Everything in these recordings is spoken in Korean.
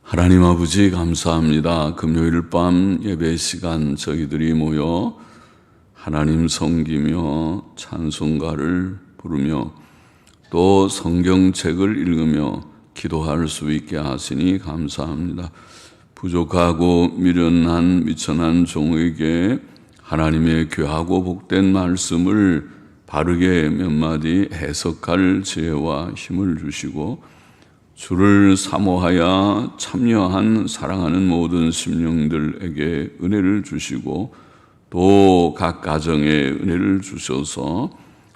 하나님 아버지 감사합니다. 금요일 밤 예배 시간 저희들이 모여 하나님 섬기며 찬송가를 부르며 또 성경책을 읽으며 기도할 수 있게 하시니 감사합니다. 부족하고 미련한 미천한 종에게 하나님의 귀하고 복된 말씀을 바르게 몇 마디 해석할 지혜와 힘을 주시고 주를 사모하여 참여한 사랑하는 모든 심령들에게 은혜를 주시고 또 각 가정에 은혜를 주셔서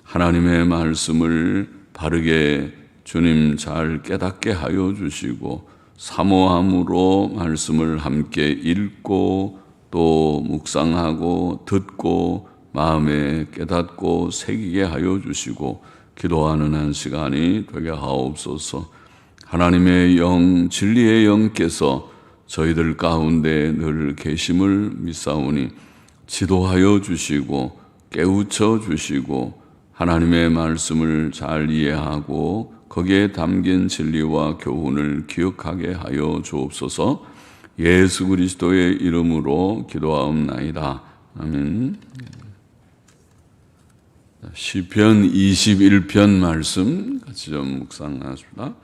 하나님의 말씀을 바르게 주님 잘 깨닫게 하여 주시고 사모함으로 말씀을 함께 읽고 또 묵상하고 듣고 마음에 깨닫고 새기게 하여 주시고 기도하는 한 시간이 되게 하옵소서. 하나님의 영, 진리의 영께서 저희들 가운데 늘 계심을 믿사오니 지도하여 주시고 깨우쳐 주시고 하나님의 말씀을 잘 이해하고 거기에 담긴 진리와 교훈을 기억하게 하여 주옵소서. 예수 그리스도의 이름으로 기도하옵나이다. 아멘. 시편 21편 말씀 같이 좀 묵상하십니다.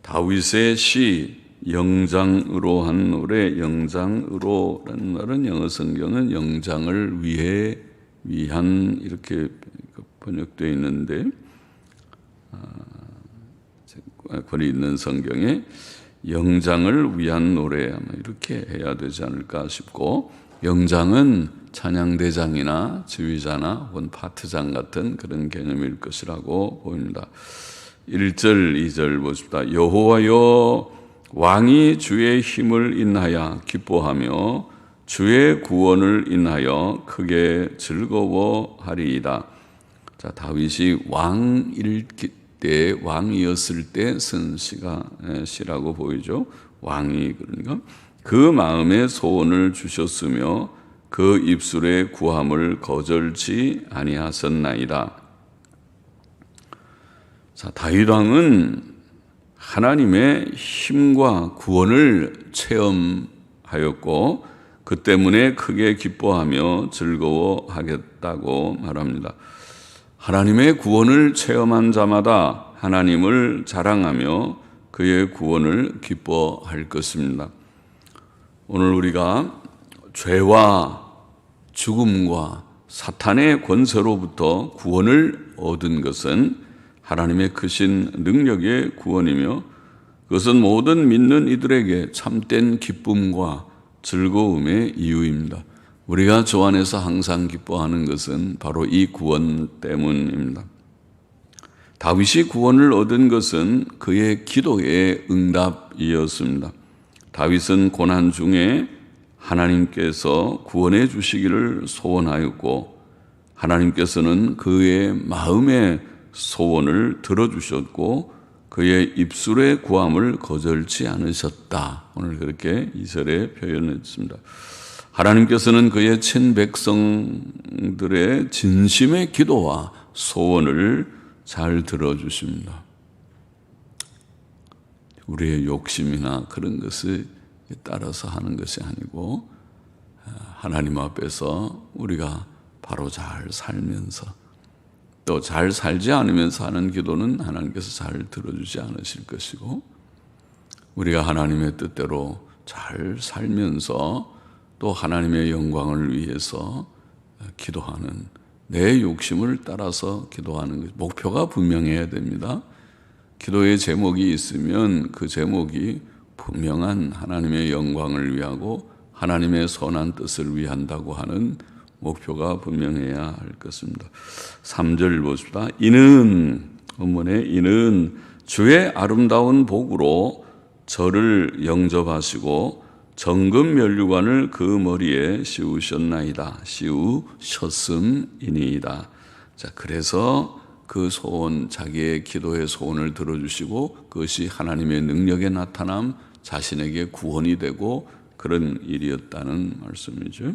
다윗의 시 영장으로 한 노래, 영장으로라는 말은 영어 성경은 영장을 위한 이렇게 번역되어 있는데 권위 있는 성경에 영장을 위한 노래 아마 이렇게 해야 되지 않을까 싶고, 영장은 찬양대장이나 지휘자나 혹은 파트장 같은 그런 개념일 것이라고 보입니다. 1절, 2절 보십시다. 여호와여, 왕이 주의 힘을 인하여 기뻐하며 주의 구원을 인하여 크게 즐거워하리이다. 자, 다윗이 왕이었을 때 쓴 시라고 보이죠. 왕이, 그러니까 그 마음에 소원을 주셨으며 그 입술의 구함을 거절치 아니하셨나이다. 자, 다윗 왕은 하나님의 힘과 구원을 체험하였고 그 때문에 크게 기뻐하며 즐거워하겠다고 말합니다. 하나님의 구원을 체험한 자마다 하나님을 자랑하며 그의 구원을 기뻐할 것입니다. 오늘 우리가 죄와 죽음과 사탄의 권세로부터 구원을 얻은 것은 하나님의 크신 능력의 구원이며 그것은 모든 믿는 이들에게 참된 기쁨과 즐거움의 이유입니다. 우리가 주 안에서 항상 기뻐하는 것은 바로 이 구원 때문입니다. 다윗이 구원을 얻은 것은 그의 기도의 응답이었습니다. 다윗은 고난 중에 하나님께서 구원해 주시기를 소원하였고 하나님께서는 그의 마음의 소원을 들어주셨고 그의 입술의 구함을 거절치 않으셨다. 오늘 그렇게 2절에 표현했습니다. 하나님께서는 그의 친백성들의 진심의 기도와 소원을 잘 들어주십니다. 우리의 욕심이나 그런 것을 따라서 하는 것이 아니고 하나님 앞에서 우리가 바로 잘 살면서 또 잘 살지 않으면서 하는 기도는 하나님께서 잘 들어주지 않으실 것이고, 우리가 하나님의 뜻대로 잘 살면서 또 하나님의 영광을 위해서 기도하는, 내 욕심을 따라서 기도하는 것, 목표가 분명해야 됩니다. 기도의 제목이 있으면 그 제목이 분명한 하나님의 영광을 위하고 하나님의 선한 뜻을 위한다고 하는 목표가 분명해야 할 것입니다. 3절 보십시다. 이는 주의 아름다운 복으로 저를 영접하시고 정금 면류관을 그 머리에 씌우셨음이니이다. 자, 그래서 그 소원, 자기의 기도의 소원을 들어주시고 그것이 하나님의 능력의 나타남, 자신에게 구원이 되고 그런 일이었다는 말씀이죠.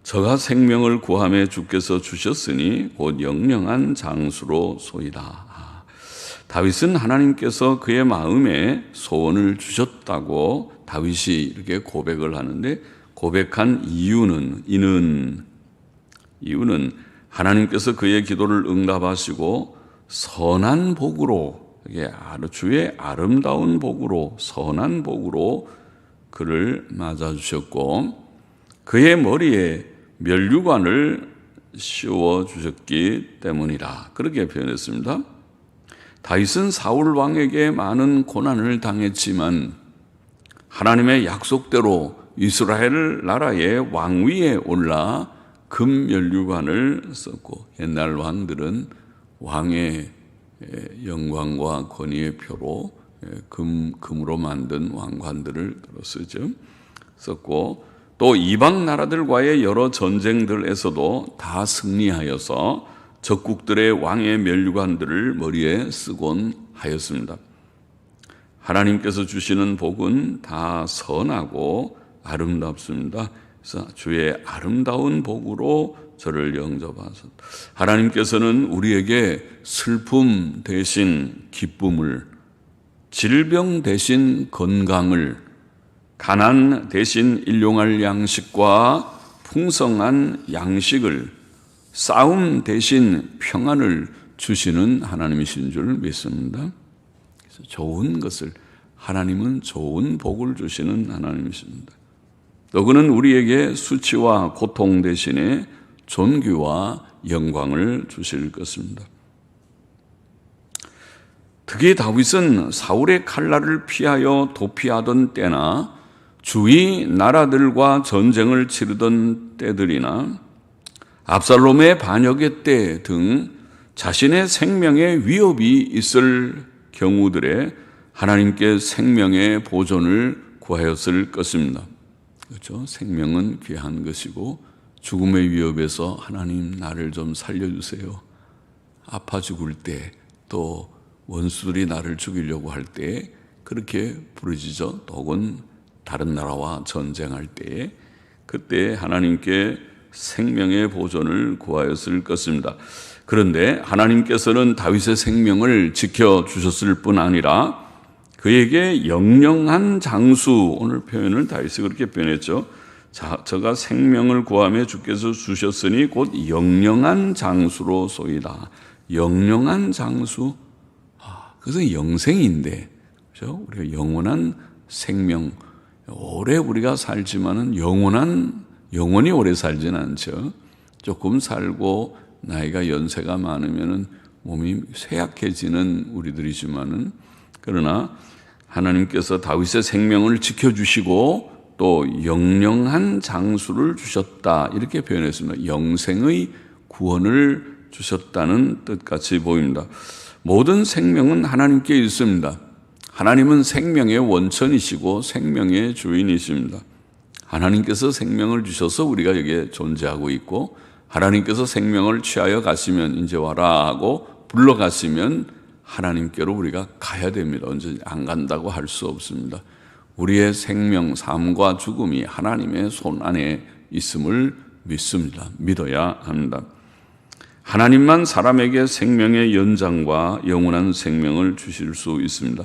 저가 생명을 구함에 주께서 주셨으니 곧 영영한 장수로 소이다. 다윗은 하나님께서 그의 마음에 소원을 주셨다고 다윗이 이렇게 고백을 하는데, 고백한 이유는 하나님께서 그의 기도를 응답하시고 선한 복으로, 주의 아름다운 복으로, 선한 복으로 그를 맞아주셨고 그의 머리에 면류관을 씌워주셨기 때문이라, 그렇게 표현했습니다. 다윗은 사울 왕에게 많은 고난을 당했지만 하나님의 약속대로 이스라엘 나라의 왕위에 올라 금면류관을 썼고, 옛날 왕들은 왕의 영광과 권위의 표로 금으로 만든 왕관들을 썼고, 또 이방 나라들과의 여러 전쟁들에서도 다 승리하여서 적국들의 왕의 면류관들을 머리에 쓰곤 하였습니다. 하나님께서 주시는 복은 다 선하고 아름답습니다. 그래서 주의 아름다운 복으로 저를 영접하소서. 하나님께서는 우리에게 슬픔 대신 기쁨을, 질병 대신 건강을, 가난 대신 일용할 양식과 풍성한 양식을, 싸움 대신 평안을 주시는 하나님이신 줄 믿습니다. 그래서 좋은 것을, 하나님은 좋은 복을 주시는 하나님이십니다. 또 그는 우리에게 수치와 고통 대신에 존귀와 영광을 주실 것입니다. 특히 다윗은 사울의 칼날을 피하여 도피하던 때나 주위 나라들과 전쟁을 치르던 때들이나 압살롬의 반역의 때 등 자신의 생명에 위협이 있을 경우들에 하나님께 생명의 보존을 구하였을 것입니다. 그렇죠? 생명은 귀한 것이고 죽음의 위협에서 하나님 나를 좀 살려주세요. 아파 죽을 때, 또 원수들이 나를 죽이려고 할 때 그렇게 부르짖어, 혹은 다른 나라와 전쟁할 때, 그때 하나님께 생명의 보존을 구하였을 것입니다. 그런데 하나님께서는 다윗의 생명을 지켜주셨을 뿐 아니라 그에게 영영한 장수, 오늘 표현을 다윗이 그렇게 표현했죠. 저가 생명을 구하며 주께서 주셨으니 곧 영영한 장수로소이다. 영영한 장수, 그것은 영생인데, 그렇죠? 우리가 영원한 생명, 오래 우리가 살지만은 영원히 오래 살지는 않죠. 조금 살고 나이가 연세가 많으면은 몸이 쇠약해지는 우리들이지만은, 그러나 하나님께서 다윗의 생명을 지켜주시고 또 영영한 장수를 주셨다, 이렇게 표현했습니다. 영생의 구원을 주셨다는 뜻같이 보입니다. 모든 생명은 하나님께 있습니다. 하나님은 생명의 원천이시고 생명의 주인이십니다. 하나님께서 생명을 주셔서 우리가 여기에 존재하고 있고, 하나님께서 생명을 취하여 가시면 이제 와라 하고 불러가시면 하나님께로 우리가 가야 됩니다. 언제 안 간다고 할 수 없습니다. 우리의 생명, 삶과 죽음이 하나님의 손 안에 있음을 믿습니다. 믿어야 합니다. 하나님만 사람에게 생명의 연장과 영원한 생명을 주실 수 있습니다.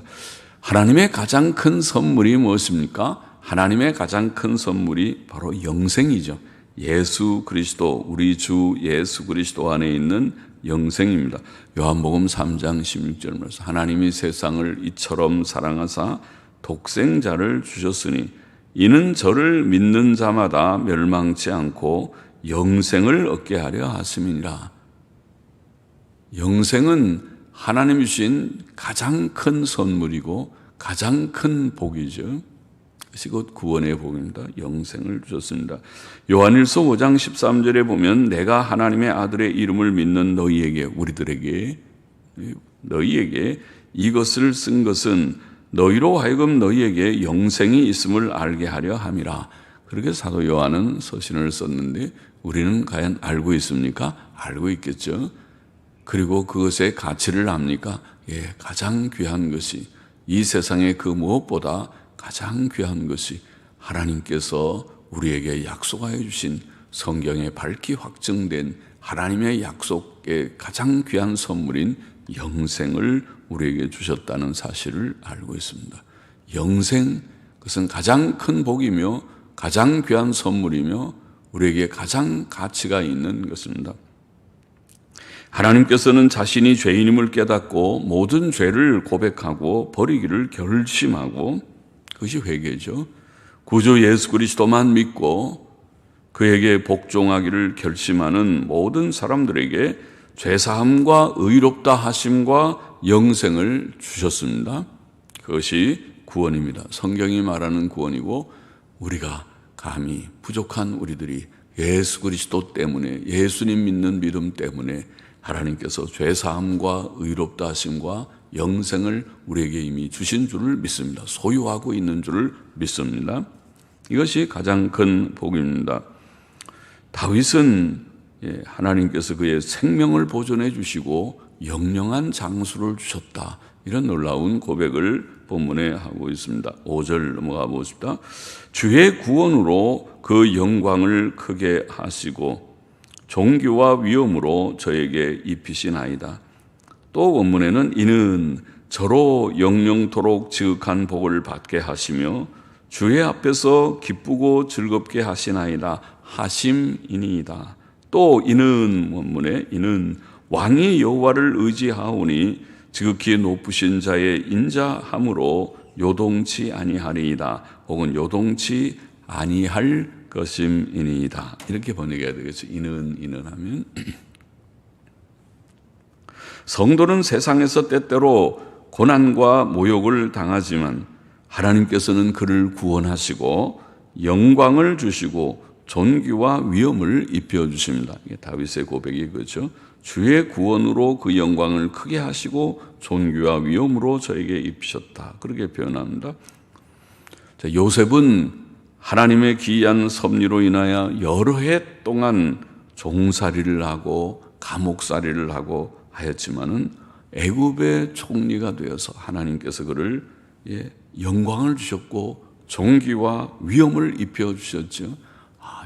하나님의 가장 큰 선물이 무엇입니까? 하나님의 가장 큰 선물이 바로 영생이죠. 예수 그리스도, 우리 주 예수 그리스도 안에 있는 영생입니다. 요한복음 3장 16절 말씀, 하나님이 세상을 이처럼 사랑하사 독생자를 주셨으니 이는 저를 믿는 자마다 멸망치 않고 영생을 얻게 하려 하심이니라. 영생은 하나님이 주신 가장 큰 선물이고 가장 큰 복이죠. 그것이 곧 구원의 복입니다. 영생을 주셨습니다. 요한일서 5장 13절에 보면 내가 하나님의 아들의 이름을 믿는 너희에게, 우리들에게, 너희에게 이것을 쓴 것은 너희로 하여금 너희에게 영생이 있음을 알게 하려 함이라. 그렇게 사도 요한은 서신을 썼는데 우리는 과연 알고 있습니까? 알고 있겠죠. 그리고 그것의 가치를 압니까? 예, 가장 귀한 것이, 이 세상의 그 무엇보다 가장 귀한 것이 하나님께서 우리에게 약속하여 주신, 성경에 밝히 확정된 하나님의 약속의 가장 귀한 선물인 영생을 우리에게 주셨다는 사실을 알고 있습니다. 영생, 그것은 가장 큰 복이며 가장 귀한 선물이며 우리에게 가장 가치가 있는 것입니다. 하나님께서는 자신이 죄인임을 깨닫고 모든 죄를 고백하고 버리기를 결심하고, 그것이 회개죠. 구주 예수 그리스도만 믿고 그에게 복종하기를 결심하는 모든 사람들에게 죄사함과 의롭다 하심과 영생을 주셨습니다. 그것이 구원입니다. 성경이 말하는 구원이고, 우리가 감히 부족한 우리들이 예수 그리스도 때문에, 예수님 믿는 믿음 때문에 하나님께서 죄사함과 의롭다 하심과 영생을 우리에게 이미 주신 줄을 믿습니다. 소유하고 있는 줄을 믿습니다. 이것이 가장 큰 복입니다. 다윗은 하나님께서 그의 생명을 보존해 주시고 영영한 장수를 주셨다, 이런 놀라운 고백을 본문에 하고 있습니다. 5절 넘어가 보십시다. 주의 구원으로 그 영광을 크게 하시고 존귀와 위엄으로 저에게 입히시나이다. 또 원문에는 이는 저로 영영토록 지극한 복을 받게 하시며 주의 앞에서 기쁘고 즐겁게 하시나이다 하심이니이다. 또 이는 원문에 이는 왕이 여호와를 의지하오니 지극히 높으신 자의 인자함으로 요동치 아니하리이다, 혹은 요동치 아니할 것임이니이다. 이렇게 번역해야 되겠죠. 이는 하면 성도는 세상에서 때때로 고난과 모욕을 당하지만 하나님께서는 그를 구원하시고 영광을 주시고 존귀와 위엄을 입혀주십니다. 이게 다윗의 고백이 그렇죠. 주의 구원으로 그 영광을 크게 하시고 존귀와 위엄으로 저에게 입히셨다, 그렇게 표현합니다. 요셉은 하나님의 기이한 섭리로 인하여 여러 해 동안 종살이를 하고 감옥살이를 하고 하였지만은 애굽의 총리가 되어서 하나님께서 그를 영광을 주셨고 존귀와 위엄을 입혀주셨죠.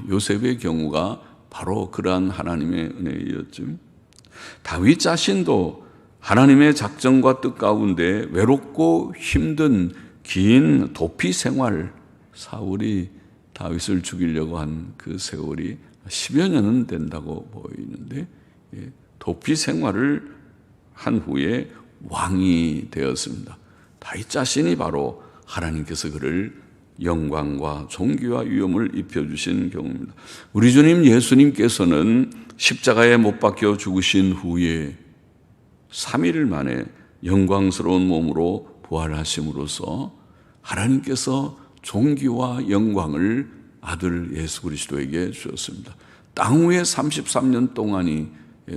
요셉의 경우가 바로 그러한 하나님의 은혜였죠. 다윗 자신도 하나님의 작정과 뜻 가운데 외롭고 힘든 긴 도피 생활, 사울이 다윗을 죽이려고 한 그 세월이 10여 년은 된다고 보이는데, 도피 생활을 한 후에 왕이 되었습니다. 다윗 자신이 바로 하나님께서 그를 영광과 존귀와 위엄을 입혀주신 경우입니다. 우리 주님 예수님께서는 십자가에 못 박혀 죽으신 후에 3일 만에 영광스러운 몸으로 부활하심으로써 하나님께서 존귀와 영광을 아들 예수 그리스도에게 주셨습니다. 땅 위에 33년 동안이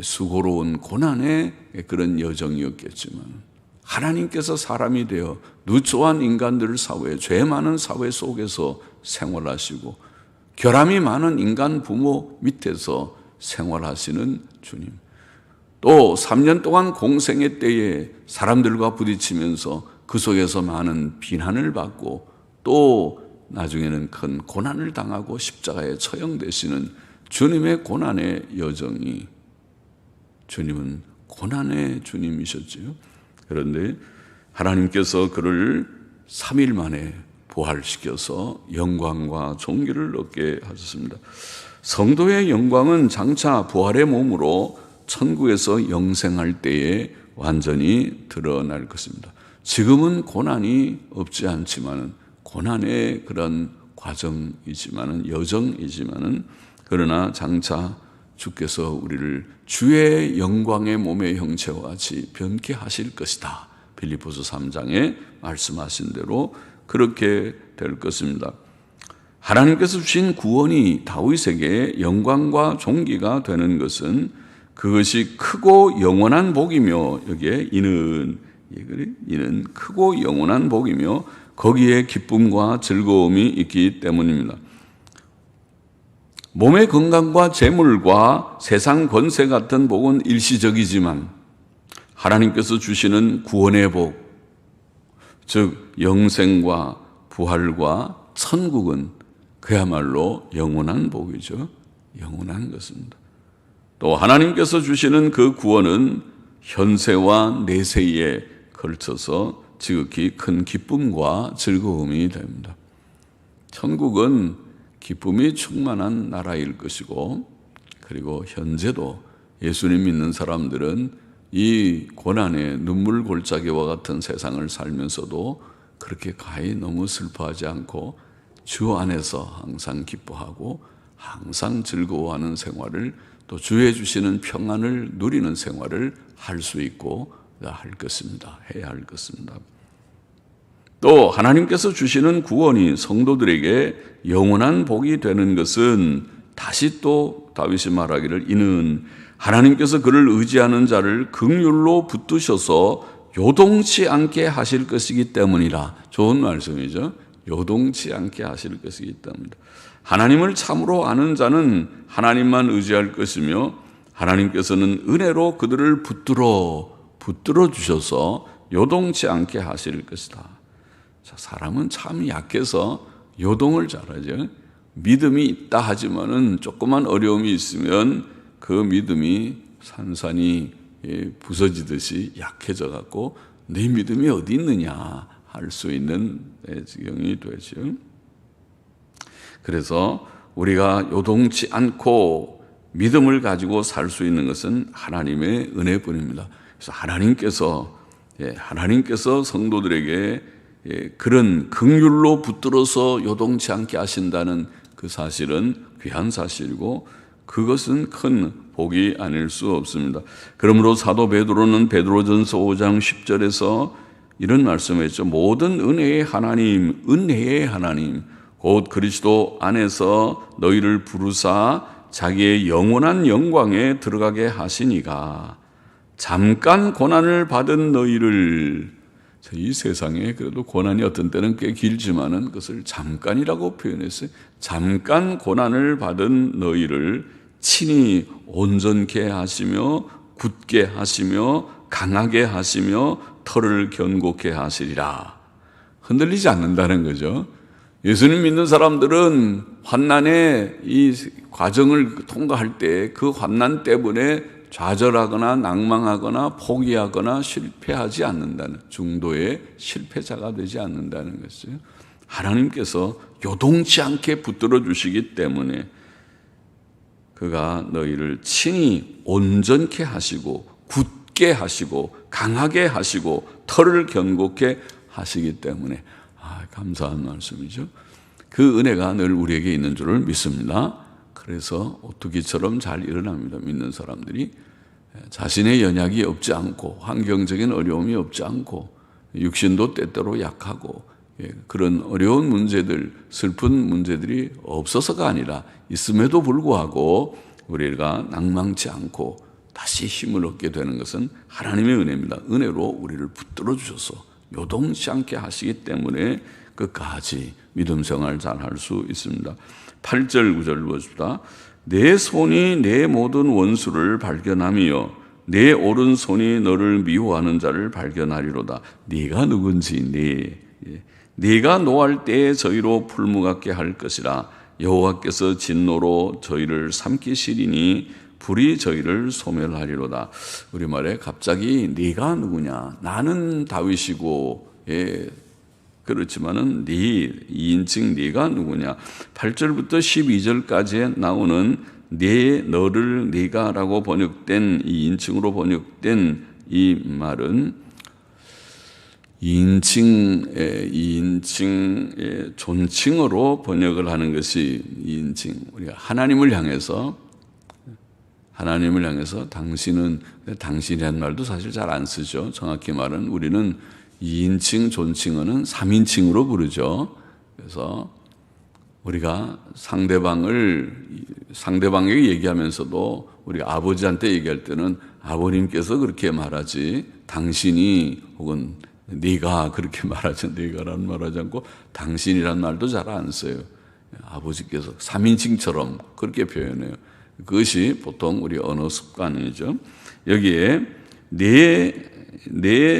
수고로운 고난의 그런 여정이었겠지만 하나님께서 사람이 되어 누추한 인간들 사회, 죄 많은 사회 속에서 생활하시고 결함이 많은 인간 부모 밑에서 생활하시는 주님, 또 3년 동안 공생의 때에 사람들과 부딪히면서 그 속에서 많은 비난을 받고 또 나중에는 큰 고난을 당하고 십자가에 처형되시는 주님의 고난의 여정이, 주님은 고난의 주님이셨지요. 그런데 하나님께서 그를 3일 만에 부활시켜서 영광과 존귀를 얻게 하셨습니다. 성도의 영광은 장차 부활의 몸으로 천국에서 영생할 때에 완전히 드러날 것입니다. 지금은 고난이 없지 않지만은, 고난의 그런 과정이지만은, 여정이지만은, 그러나 장차 주께서 우리를 주의 영광의 몸의 형체와 같이 변케 하실 것이다. 빌립보서 3장에 말씀하신 대로 그렇게 될 것입니다. 하나님께서 주신 구원이 다윗에게 영광과 존귀가 되는 것은 그것이 크고 영원한 복이며, 여기에 이는 크고 영원한 복이며 거기에 기쁨과 즐거움이 있기 때문입니다. 몸의 건강과 재물과 세상 권세 같은 복은 일시적이지만 하나님께서 주시는 구원의 복, 즉 영생과 부활과 천국은 그야말로 영원한 복이죠. 영원한 것입니다. 또 하나님께서 주시는 그 구원은 현세와 내세에 걸쳐서 지극히 큰 기쁨과 즐거움이 됩니다. 천국은 기쁨이 충만한 나라일 것이고, 그리고 현재도 예수님 믿는 사람들은 이 고난의 눈물 골짜기와 같은 세상을 살면서도 그렇게 가히 너무 슬퍼하지 않고 주 안에서 항상 기뻐하고 항상 즐거워하는 생활을, 또 주의 주시는 평안을 누리는 생활을 할 수 있고 할 것입니다. 해야 할 것입니다. 또 하나님께서 주시는 구원이 성도들에게 영원한 복이 되는 것은, 다시 또 다윗이 말하기를 이는 하나님께서 그를 의지하는 자를 긍휼로 붙드셔서 요동치 않게 하실 것이기 때문이라. 좋은 말씀이죠. 요동치 않게 하실 것이기 때문이다. 하나님을 참으로 아는 자는 하나님만 의지할 것이며, 하나님께서는 은혜로 그들을 붙들어 주셔서 요동치 않게 하실 것이다. 자, 사람은 참 약해서 요동을 잘하죠. 믿음이 있다 하지만은 조그만 어려움이 있으면 그 믿음이 산산이 부서지듯이 약해져 갖고 내 믿음이 어디 있느냐 할 수 있는 지경이 되죠. 그래서 우리가 요동치 않고 믿음을 가지고 살 수 있는 것은 하나님의 은혜뿐입니다. 그래서 하나님께서 성도들에게 그런 긍휼로 붙들어서 요동치 않게 하신다는 그 사실은 귀한 사실이고, 그것은 큰 복이 아닐 수 없습니다. 그러므로 사도 베드로는 베드로전서 5장 10절에서 이런 말씀을 했죠. 모든 은혜의 하나님 곧 그리스도 안에서 너희를 부르사 자기의 영원한 영광에 들어가게 하시니가 잠깐 고난을 받은 너희를, 이 세상에 그래도 고난이 어떤 때는 꽤 길지만은 그것을 잠깐이라고 표현했어요. 잠깐 고난을 받은 너희를 친히 온전케 하시며 굳게 하시며 강하게 하시며 털을 견고케 하시리라. 흔들리지 않는다는 거죠. 예수님 믿는 사람들은 환난의 이 과정을 통과할 때 그 환난 때문에 좌절하거나 낭망하거나 포기하거나 실패하지 않는다는, 중도의 실패자가 되지 않는다는 것이죠. 하나님께서 요동치 않게 붙들어 주시기 때문에 그가 너희를 친히 온전케 하시고 굳게 하시고 강하게 하시고 털을 견고케 하시기 때문에, 감사한 말씀이죠. 그 은혜가 늘 우리에게 있는 줄을 믿습니다. 그래서 오뚜기처럼 잘 일어납니다. 믿는 사람들이 자신의 연약이 없지 않고 환경적인 어려움이 없지 않고 육신도 때때로 약하고 그런 어려운 문제들, 슬픈 문제들이 없어서가 아니라 있음에도 불구하고 우리가 낭망치 않고 다시 힘을 얻게 되는 것은 하나님의 은혜입니다. 은혜로 우리를 붙들어 주셔서 요동치 않게 하시기 때문에 끝까지 믿음 생활 잘 할 수 있습니다. 8절 9절 보십시다. 내 손이 내 모든 원수를 발견하며 내 오른손이 너를 미워하는 자를 발견하리로다. 네가 누군지 네가 노할 때에 저희로 풀무같게 할 것이라. 여호와께서 진노로 저희를 삼키시리니 불이 저희를 소멸하리로다. 우리말에 갑자기 네가 누구냐? 나는 다윗이고 그렇지만은 네 2인칭 네가 누구냐? 8절부터 12절까지에 나오는 너를 네가라고 번역된 2인칭으로 번역된 이 말은 2인칭의 존칭어로 번역을 하는 것이 2인칭. 우리가 하나님을 향해서 당신이라는 말도 사실 잘 안 쓰죠. 정확히 말은 우리는 2인칭 존칭어는 3인칭으로 부르죠. 그래서 우리가 상대방에게 얘기하면서도 우리가 아버지한테 얘기할 때는 아버님께서 그렇게 말하지 당신이 혹은 네가 그렇게 말하지, 네가라는 말하지 않고 당신이라는 말도 잘 안 써요. 아버지께서 3인칭처럼 그렇게 표현해요. 그것이 보통 우리 언어 습관이죠. 여기에 내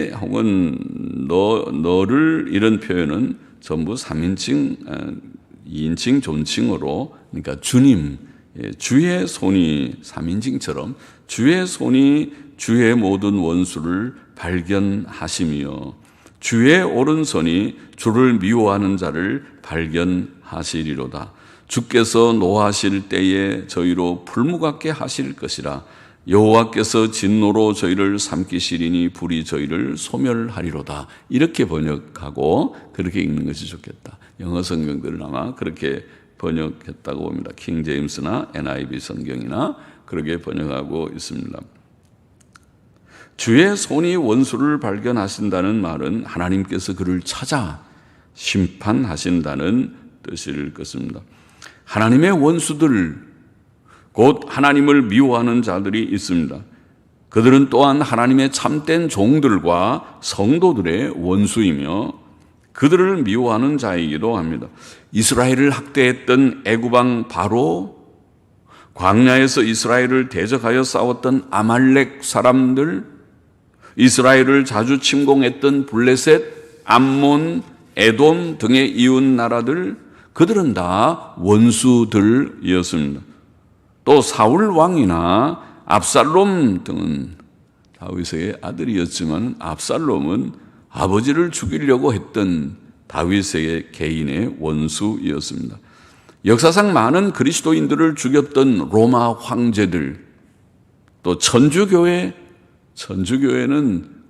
혹은 너를 이런 표현은 전부 3인칭, 2인칭 존칭어로, 그러니까 주님, 주의 손이 3인칭처럼 주의 손이 주의 모든 원수를 발견하심이요 주의 오른손이 주를 미워하는 자를 발견하시리로다. 주께서 노하실 때에 저희로 불무같게 하실 것이라. 여호와께서 진노로 저희를 삼키시리니 불이 저희를 소멸하리로다. 이렇게 번역하고 그렇게 읽는 것이 좋겠다. 영어 성경들은 아마 그렇게 번역했다고 봅니다. 킹 제임스나 NIV 성경이나 그렇게 번역하고 있습니다. 주의 손이 원수를 발견하신다는 말은 하나님께서 그를 찾아 심판하신다는 뜻일 것입니다. 하나님의 원수들, 곧 하나님을 미워하는 자들이 있습니다. 그들은 또한 하나님의 참된 종들과 성도들의 원수이며 그들을 미워하는 자이기도 합니다. 이스라엘을 학대했던 애굽왕 바로, 광야에서 이스라엘을 대적하여 싸웠던 아말렉 사람들, 이스라엘을 자주 침공했던 블레셋, 암몬, 에돔 등의 이웃 나라들, 그들은 다 원수들이었습니다. 또 사울 왕이나 압살롬 등은 다윗의 아들이었지만 압살롬은 아버지를 죽이려고 했던 다윗의 개인의 원수였습니다. 역사상 많은 그리스도인들을 죽였던 로마 황제들, 또 천주교회는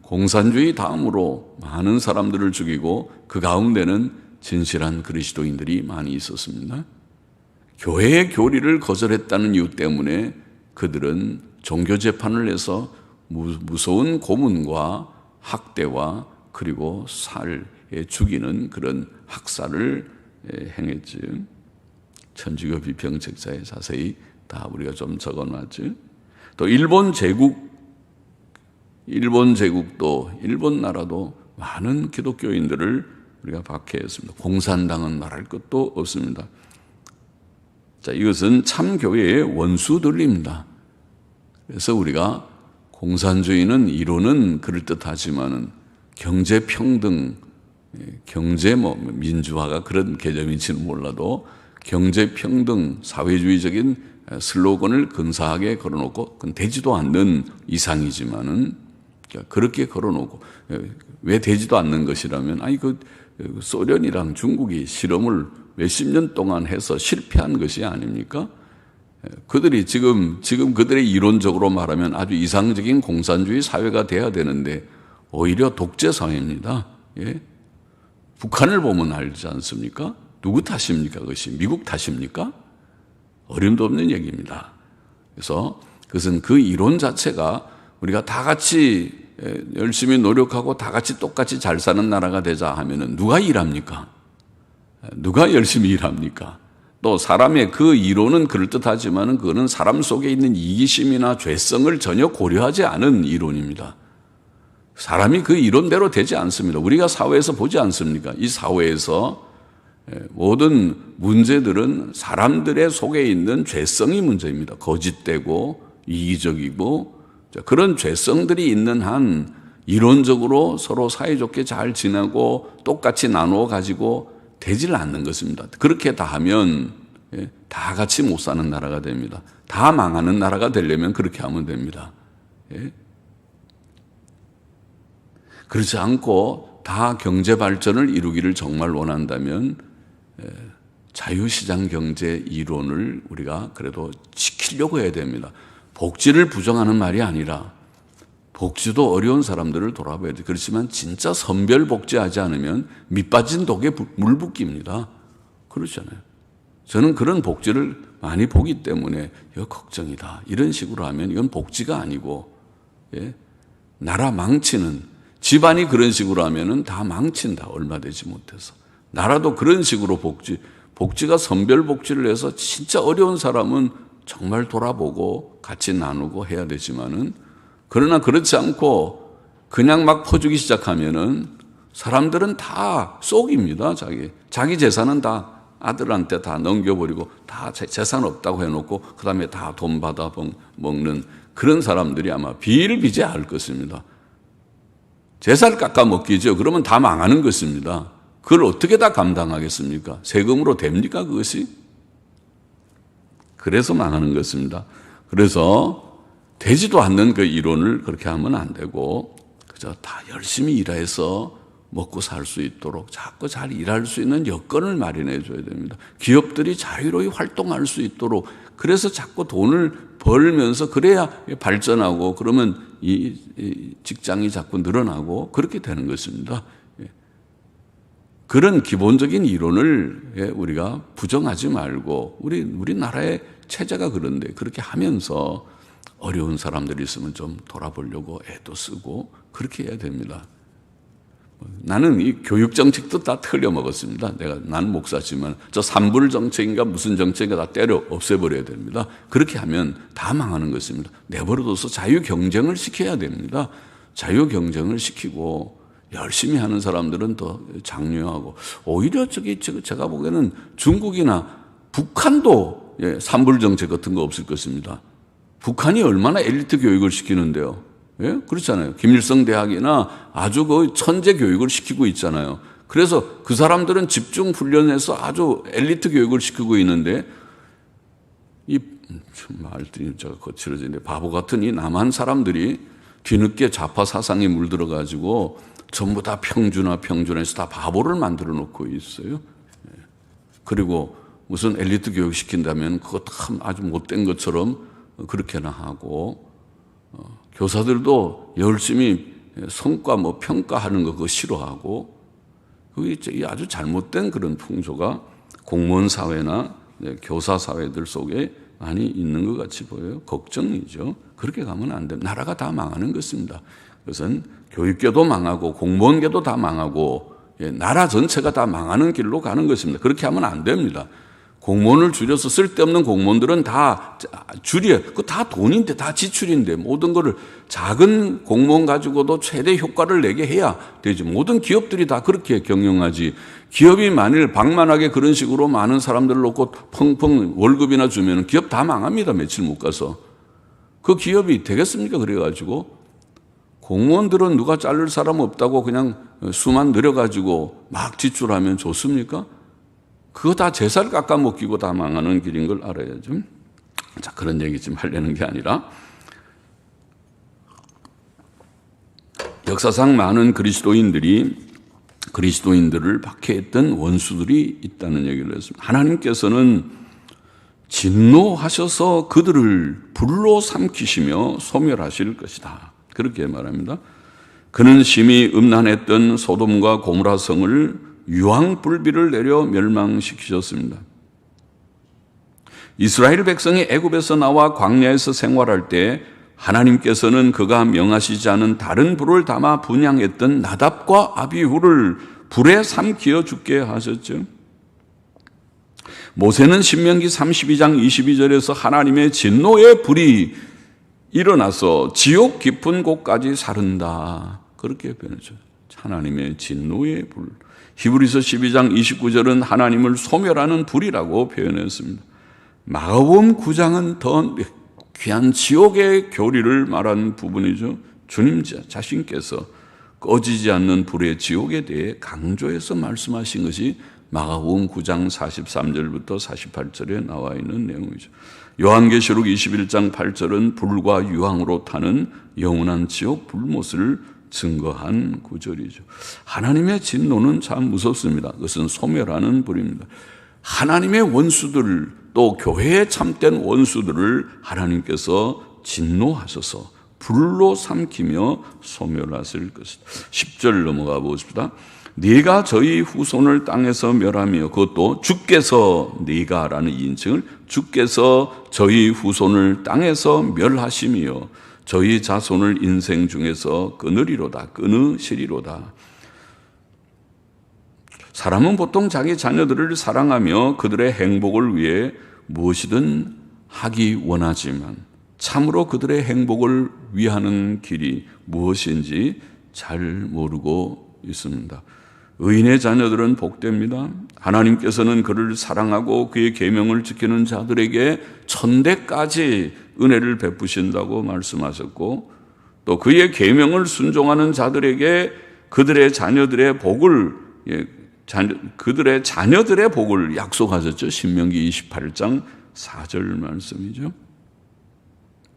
공산주의 다음으로 많은 사람들을 죽이고 그 가운데는 진실한 그리스도인들이 많이 있었습니다. 교회의 교리를 거절했다는 이유 때문에 그들은 종교 재판을 해서 무서운 고문과 학대와 그리고 살해 죽이는 그런 학살을 행했지. 천주교 비평책자에 자세히 다 우리가 좀 적어놨지. 또 일본 제국도 일본 나라도 많은 기독교인들을 우리가 박해했습니다. 공산당은 말할 것도 없습니다. 자, 이것은 참교회의 원수들입니다. 그래서 우리가 공산주의는 이론은 그럴듯하지만은 경제평등, 민주화가 그런 개념인지는 몰라도 경제평등, 사회주의적인 슬로건을 근사하게 걸어놓고 그건 되지도 않는 이상이지만은 그렇게 걸어놓고 왜 되지도 않는 것이라면 소련이랑 중국이 실험을 몇십 년 동안 해서 실패한 것이 아닙니까? 그들이 지금 그들의 이론적으로 말하면 아주 이상적인 공산주의 사회가 돼야 되는데 오히려 독재 사회입니다. 예? 북한을 보면 알지 않습니까? 누구 탓입니까? 그것이 미국 탓입니까? 어림도 없는 얘기입니다. 그래서 그것은 그 이론 자체가 우리가 다 같이 열심히 노력하고 다 같이 똑같이 잘 사는 나라가 되자 하면은 누가 일합니까? 누가 열심히 일합니까? 또 사람의 그 이론은 그럴듯하지만은 그거는 사람 속에 있는 이기심이나 죄성을 전혀 고려하지 않은 이론입니다. 사람이 그 이론대로 되지 않습니다. 우리가 사회에서 보지 않습니까? 이 사회에서 모든 문제들은 사람들의 속에 있는 죄성이 문제입니다. 거짓되고 이기적이고 그런 죄성들이 있는 한 이론적으로 서로 사이좋게 잘 지내고 똑같이 나누어 가지고 되질 않는 것입니다. 그렇게 다 하면 다 같이 못 사는 나라가 됩니다. 다 망하는 나라가 되려면 그렇게 하면 됩니다. 그렇지 않고 다 경제 발전을 이루기를 정말 원한다면 자유시장 경제 이론을 우리가 그래도 지키려고 해야 됩니다. 복지를 부정하는 말이 아니라 복지도 어려운 사람들을 돌아봐야 돼. 그렇지만 진짜 선별 복지하지 않으면 밑빠진 독에 물 붓기입니다. 그렇잖아요. 저는 그런 복지를 많이 보기 때문에 이거 걱정이다. 이런 식으로 하면 이건 복지가 아니고 나라 망치는, 집안이 그런 식으로 하면은 다 망친다. 얼마 되지 못해서. 나라도 그런 식으로 복지가 선별 복지를 해서 진짜 어려운 사람은 정말 돌아보고 같이 나누고 해야 되지만은, 그러나 그렇지 않고 그냥 막 퍼주기 시작하면은 사람들은 다 쏙입니다. 자기 재산은 다 아들한테 다 넘겨버리고 다 재산 없다고 해놓고 그 다음에 다 돈 받아 먹는 그런 사람들이 아마 비일비재할 것입니다. 재산 깎아 먹기죠. 그러면 다 망하는 것입니다. 그걸 어떻게 다 감당하겠습니까? 세금으로 됩니까, 그것이? 그래서 망하는 것입니다. 그래서 되지도 않는 그 이론을 그렇게 하면 안 되고 그저 다 열심히 일해서 먹고 살 수 있도록 자꾸 잘 일할 수 있는 여건을 마련해 줘야 됩니다. 기업들이 자유로이 활동할 수 있도록 그래서 자꾸 돈을 벌면서 그래야 발전하고 그러면 이 직장이 자꾸 늘어나고 그렇게 되는 것입니다. 그런 기본적인 이론을 우리가 부정하지 말고 우리 나라의 체제가 그런데 그렇게 하면서 어려운 사람들이 있으면 좀 돌아보려고 애도 쓰고 그렇게 해야 됩니다. 나는 이 교육 정책도 다 틀려 먹었습니다. 난 목사지만 저 산불 정책인가 무슨 정책인가 다 때려 없애버려야 됩니다. 그렇게 하면 다 망하는 것입니다. 내버려둬서 자유 경쟁을 시켜야 됩니다. 자유 경쟁을 시키고 열심히 하는 사람들은 더 장려하고 오히려 제가 보기에는 중국이나 북한도 산불 정책 같은 거 없을 것입니다. 북한이 얼마나 엘리트 교육을 시키는데요. 예? 그렇잖아요. 김일성 대학이나 아주 그 천재 교육을 시키고 있잖아요. 그래서 그 사람들은 집중 훈련해서 아주 엘리트 교육을 시키고 있는데 말들이 제가 거칠어지는데 바보 같은 이 남한 사람들이 뒤늦게 좌파 사상에 물들어가지고 전부 다 평준화해서 다 바보를 만들어 놓고 있어요. 그리고 무슨 엘리트 교육 시킨다면 그거 참 아주 못된 것처럼 그렇게나 하고 교사들도 열심히 성과 평가하는 거 그거 싫어하고 그게 아주 잘못된 그런 풍조가 공무원 사회나 교사 사회들 속에 많이 있는 것 같이 보여요. 걱정이죠. 그렇게 가면 안 됩니다. 나라가 다 망하는 것입니다. 그것은 교육계도 망하고 공무원계도 다 망하고 나라 전체가 다 망하는 길로 가는 것입니다. 그렇게 하면 안 됩니다. 공무원을 줄여서 쓸데없는 공무원들은 다 줄여. 그거 다 돈인데, 다 지출인데, 모든 거를 작은 공무원 가지고도 최대 효과를 내게 해야 되지. 모든 기업들이 다 그렇게 경영하지. 기업이 만일 방만하게 그런 식으로 많은 사람들을 놓고 펑펑 월급이나 주면 기업 다 망합니다. 며칠 못 가서. 그 기업이 되겠습니까? 그래가지고. 공무원들은 누가 자를 사람 없다고 그냥 수만 늘여가지고 막 지출하면 좋습니까? 그거 다 제살 깎아먹기고 다 망하는 길인 걸 알아야죠. 자, 그런 얘기 지금 하려는 게 아니라 역사상 많은 그리스도인들을 박해했던 원수들이 있다는 얘기를 했습니다. 하나님께서는 진노하셔서 그들을 불로 삼키시며 소멸하실 것이다. 그렇게 말합니다. 그는 심히 음란했던 소돔과 고모라 성을 유황불비를 내려 멸망시키셨습니다. 이스라엘 백성이 애굽에서 나와 광야에서 생활할 때 하나님께서는 그가 명하시지 않은 다른 불을 담아 분향했던 나답과 아비후를 불에 삼키어 죽게 하셨죠. 모세는 신명기 32장 22절에서 하나님의 진노의 불이 일어나서 지옥 깊은 곳까지 사른다. 그렇게 표현했죠. 하나님의 진노의 불. 히브리서 12장 29절은 하나님을 소멸하는 불이라고 표현했습니다. 마가복음 9장은 더 귀한 지옥의 교리를 말한 부분이죠. 주님 자신께서 꺼지지 않는 불의 지옥에 대해 강조해서 말씀하신 것이 마가복음 9장 43절부터 48절에 나와 있는 내용이죠. 요한계시록 21장 8절은 불과 유황으로 타는 영원한 지옥 불못을 증거한 구절이죠. 하나님의 진노는 참 무섭습니다. 그것은 소멸하는 불입니다. 하나님의 원수들 또 교회의 참된 원수들을 하나님께서 진노하셔서 불로 삼키며 소멸하실 것이다. 10절 넘어가 보십시다. 네가 저희 후손을 땅에서 멸하며 그것도 주께서 네가라는 인칭을 주께서 저희 후손을 땅에서 멸하시며 저희 자손을 인생 중에서 끊으시리로다. 사람은 보통 자기 자녀들을 사랑하며 그들의 행복을 위해 무엇이든 하기 원하지만 참으로 그들의 행복을 위하는 길이 무엇인지 잘 모르고 있습니다. 의인의 자녀들은 복됩니다. 하나님께서는 그를 사랑하고 그의 계명을 지키는 자들에게 천대까지 은혜를 베푸신다고 말씀하셨고 또 그의 계명을 순종하는 자들에게 그들의 자녀들의 복을 약속하셨죠. 신명기 28장 4절 말씀이죠.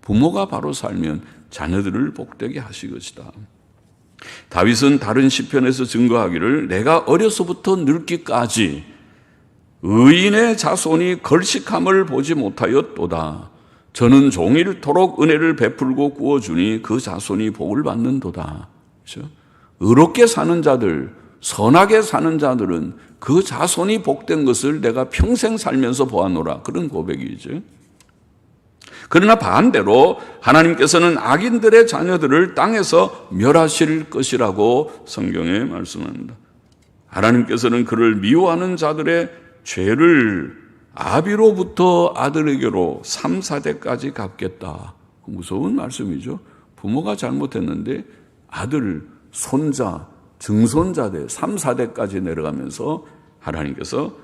부모가 바로 살면 자녀들을 복되게 하실 것이다. 다윗은 다른 시편에서 증거하기를 내가 어려서부터 늙기까지 의인의 자손이 걸식함을 보지 못하였도다. 저는 종일토록 은혜를 베풀고 구워주니 그 자손이 복을 받는도다. 그렇죠? 의롭게 사는 자들, 선하게 사는 자들은 그 자손이 복된 것을 내가 평생 살면서 보아노라. 그런 고백이죠. 그러나 반대로 하나님께서는 악인들의 자녀들을 땅에서 멸하실 것이라고 성경에 말씀합니다. 하나님께서는 그를 미워하는 자들의 죄를 아비로부터 아들에게로 3, 4대까지 갚겠다. 무서운 말씀이죠. 부모가 잘못했는데 아들, 손자, 증손자대 3, 4대까지 내려가면서 하나님께서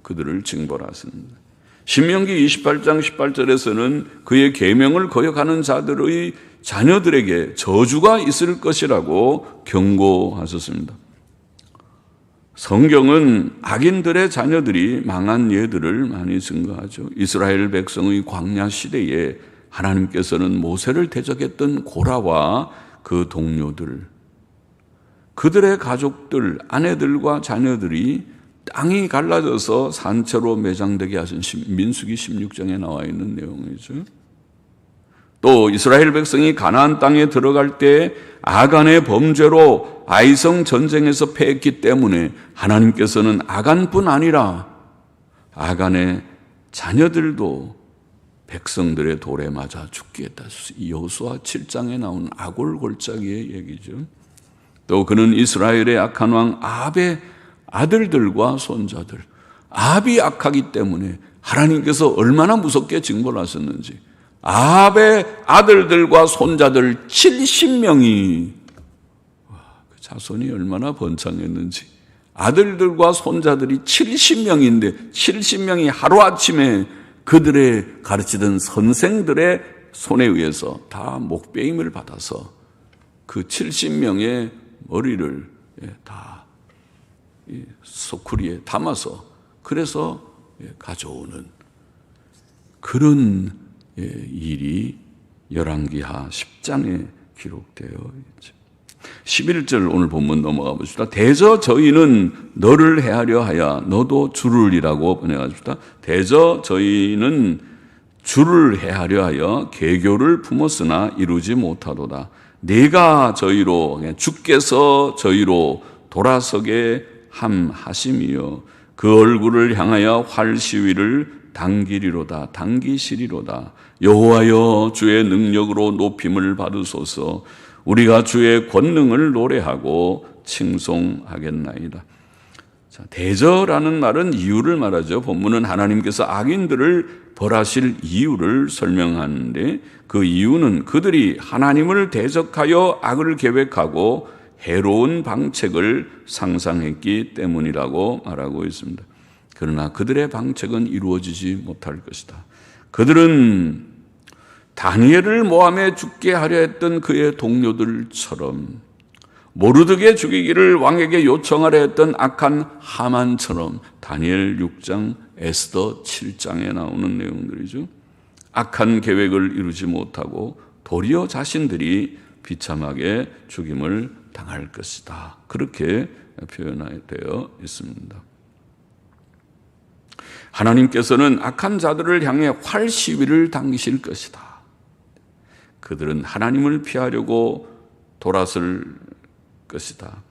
그들을 징벌하십니다. 신명기 28장 18절에서는 그의 계명을 거역하는 자들의 자녀들에게 저주가 있을 것이라고 경고하셨습니다. 성경은 악인들의 자녀들이 망한 예들을 많이 증거하죠. 이스라엘 백성의 광야 시대에 하나님께서는 모세를 대적했던 고라와 그 동료들, 그들의 가족들, 아내들과 자녀들이 땅이 갈라져서 산채로 매장되게 하신 민수기 16장에 나와 있는 내용이죠. 또 이스라엘 백성이 가나안 땅에 들어갈 때 아간의 범죄로 아이성 전쟁에서 패했기 때문에 하나님께서는 아간뿐 아니라 아간의 자녀들도 백성들의 돌에 맞아 죽게 했다. 여호수아 7장에 나오는 아골골짜기의 얘기죠. 또 그는 이스라엘의 악한 왕 아합의 아들들과 손자들, 아합이 악하기 때문에 하나님께서 얼마나 무섭게 징벌을 하셨는지, 아합의 아들들과 손자들 70명이 그 자손이 얼마나 번창했는지, 아들들과 손자들이 70명인데 70명이 하루아침에 그들의 가르치던 선생들의 손에 의해서 다 목베임을 받아서 그 70명의 머리를 다 소쿠리에 담아서 그래서 가져오는 그런 일이 열왕기하 10장에 기록되어 있죠. 11절 오늘 본문 넘어가 봅시다. 대저 저희는 너를 헤아려 하여 너도 주를이라고 번역하십시다. 대저 저희는 주를 헤아려 하여 계교를 품었으나 이루지 못하도다. 네가 저희로, 주께서 저희로 돌아서게 함하심이요 그 얼굴을 향하여 활시위를 당기리로다. 당기시리로다. 여호와여 주의 능력으로 높임을 받으소서. 우리가 주의 권능을 노래하고 칭송하겠나이다. 자, 대저라는 말은 이유를 말하죠. 본문은 하나님께서 악인들을 벌하실 이유를 설명하는데 그 이유는 그들이 하나님을 대적하여 악을 계획하고 해로운 방책을 상상했기 때문이라고 말하고 있습니다. 그러나 그들의 방책은 이루어지지 못할 것이다. 그들은 다니엘을 모함에 죽게 하려 했던 그의 동료들처럼, 모르드게 죽이기를 왕에게 요청하려 했던 악한 하만처럼, 다니엘 6장, 에스더 7장에 나오는 내용들이죠. 악한 계획을 이루지 못하고 도리어 자신들이 비참하게 죽임을 당할 것이다. 그렇게 표현되어 있습니다. 하나님께서는 악한 자들을 향해 활시위를 당기실 것이다. 그들은 하나님을 피하려고 돌아설 것이다.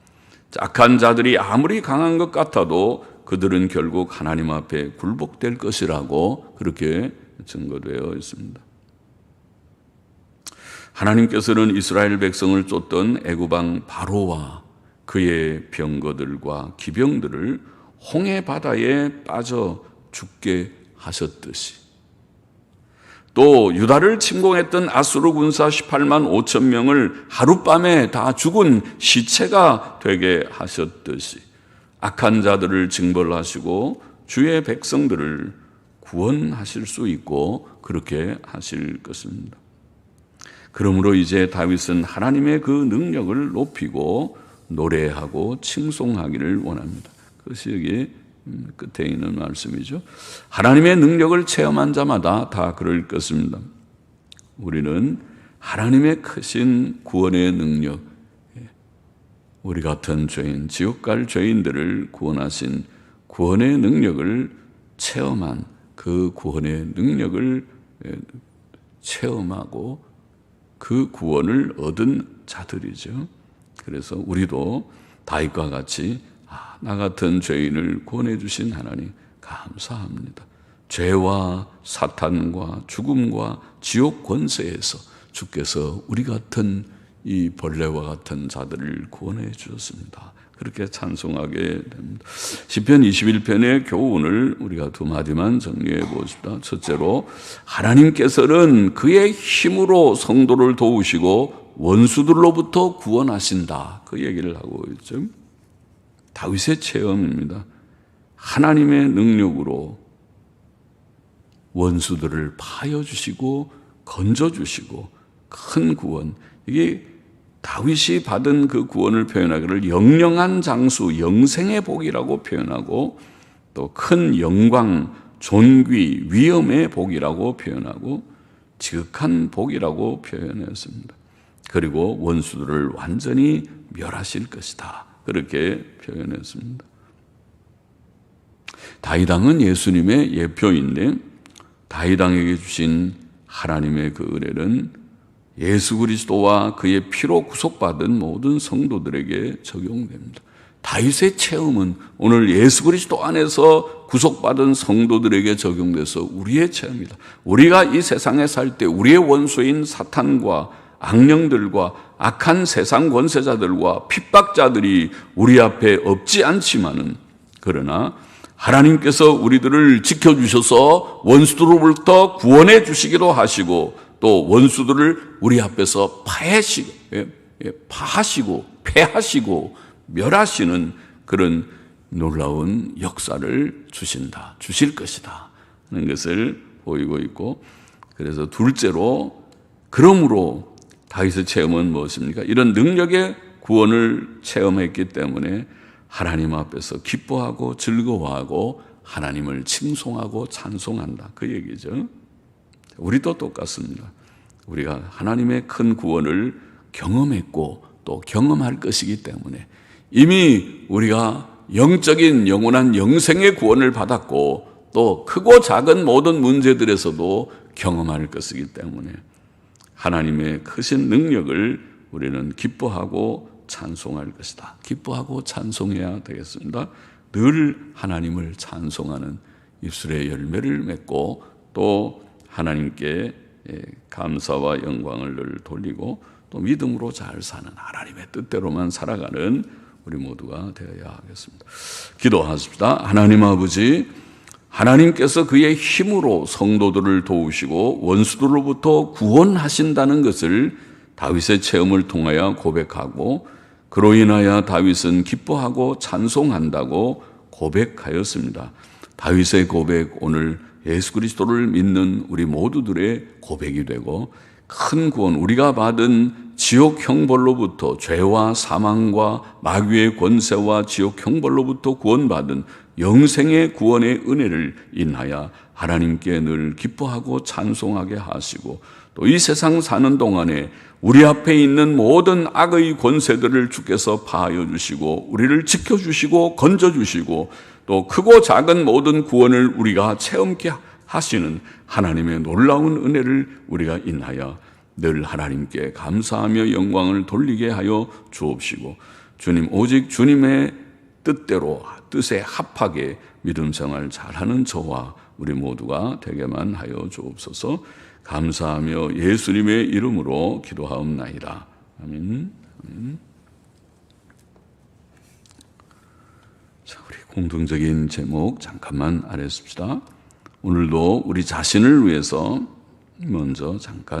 악한 자들이 아무리 강한 것 같아도 그들은 결국 하나님 앞에 굴복될 것이라고 그렇게 증거되어 있습니다. 하나님께서는 이스라엘 백성을 쫓던 애굽왕 바로와 그의 병거들과 기병들을 홍해 바다에 빠져 죽게 하셨듯이, 또 유다를 침공했던 아수르 군사 18만 5천 명을 하룻밤에 다 죽은 시체가 되게 하셨듯이 악한 자들을 징벌하시고 주의 백성들을 구원하실 수 있고 그렇게 하실 것입니다. 그러므로 이제 다윗은 하나님의 그 능력을 높이고 노래하고 칭송하기를 원합니다. 그것이 여기 끝에 있는 말씀이죠. 하나님의 능력을 체험한 자마다 다 그럴 것입니다. 우리는 하나님의 크신 구원의 능력, 우리 같은 죄인, 지옥 갈 죄인들을 구원하신 구원의 능력을 체험한 그 구원의 능력을 체험하고 그 구원을 얻은 자들이죠. 그래서 우리도 다윗과 같이 나 같은 죄인을 구원해 주신 하나님 감사합니다. 죄와 사탄과 죽음과 지옥 권세에서 주께서 우리 같은 이 벌레와 같은 자들을 구원해 주셨습니다. 그렇게 찬송하게 됩니다. 시편 21편의 교훈을 우리가 두 마디만 정리해 보십시다. 첫째로 하나님께서는 그의 힘으로 성도를 도우시고 원수들로부터 구원하신다. 그 얘기를 하고 있죠. 다윗의 체험입니다. 하나님의 능력으로 원수들을 파여주시고 건져주시고 큰 구원, 이게 다윗이 받은 그 구원을 표현하기를 영영한 장수, 영생의 복이라고 표현하고 또 큰 영광, 존귀, 위엄의 복이라고 표현하고 지극한 복이라고 표현했습니다. 그리고 원수들을 완전히 멸하실 것이다. 그렇게 표현했습니다. 다윗왕은 예수님의 예표인데 다윗왕에게 주신 하나님의 그 은혜는 예수 그리스도와 그의 피로 구속받은 모든 성도들에게 적용됩니다. 다윗의 체험은 오늘 예수 그리스도 안에서 구속받은 성도들에게 적용돼서 우리의 체험이다. 우리가 이 세상에 살 때 우리의 원수인 사탄과 악령들과 악한 세상 권세자들과 핍박자들이 우리 앞에 없지 않지만은, 그러나 하나님께서 우리들을 지켜주셔서 원수들로부터 구원해 주시기도 하시고 또 원수들을 우리 앞에서 파하시고 패하시고 멸하시는 그런 놀라운 역사를 주실 것이다 하는 것을 보이고 있고, 그래서 둘째로, 그러므로 다윗의 체험은 무엇입니까? 이런 능력의 구원을 체험했기 때문에 하나님 앞에서 기뻐하고 즐거워하고 하나님을 칭송하고 찬송한다, 그 얘기죠. 우리도 똑같습니다. 우리가 하나님의 큰 구원을 경험했고 또 경험할 것이기 때문에 이미 우리가 영적인 영원한 영생의 구원을 받았고 또 크고 작은 모든 문제들에서도 경험할 것이기 때문에 하나님의 크신 능력을 우리는 기뻐하고 찬송할 것이다. 기뻐하고 찬송해야 되겠습니다. 늘 하나님을 찬송하는 입술의 열매를 맺고 또 하나님께 감사와 영광을 늘 돌리고 또 믿음으로 잘 사는, 하나님의 뜻대로만 살아가는 우리 모두가 되어야 하겠습니다. 기도하십시다. 하나님 아버지, 하나님께서 그의 힘으로 성도들을 도우시고 원수들로부터 구원하신다는 것을 다윗의 체험을 통하여 고백하고 그로 인하여 다윗은 기뻐하고 찬송한다고 고백하였습니다. 다윗의 고백, 오늘 예수 그리스도를 믿는 우리 모두들의 고백이 되고 큰 구원, 우리가 받은 지옥 형벌로부터, 죄와 사망과 마귀의 권세와 지옥 형벌로부터 구원받은 영생의 구원의 은혜를 인하여 하나님께 늘 기뻐하고 찬송하게 하시고 또 이 세상 사는 동안에 우리 앞에 있는 모든 악의 권세들을 주께서 파하여 주시고 우리를 지켜주시고 건져주시고 또 크고 작은 모든 구원을 우리가 체험케 하시는 하나님의 놀라운 은혜를 우리가 인하여 늘 하나님께 감사하며 영광을 돌리게 하여 주옵시고, 주님, 오직 주님의 뜻대로, 뜻에 합하게 믿음 생활 잘하는 저와 우리 모두가 되게만 하여 주옵소서. 감사하며 예수님의 이름으로 기도하옵나이다. 아멘. 아멘. 자, 우리 공통적인 제목 잠깐만 아뢰십시다. 오늘도 우리 자신을 위해서 먼저 잠깐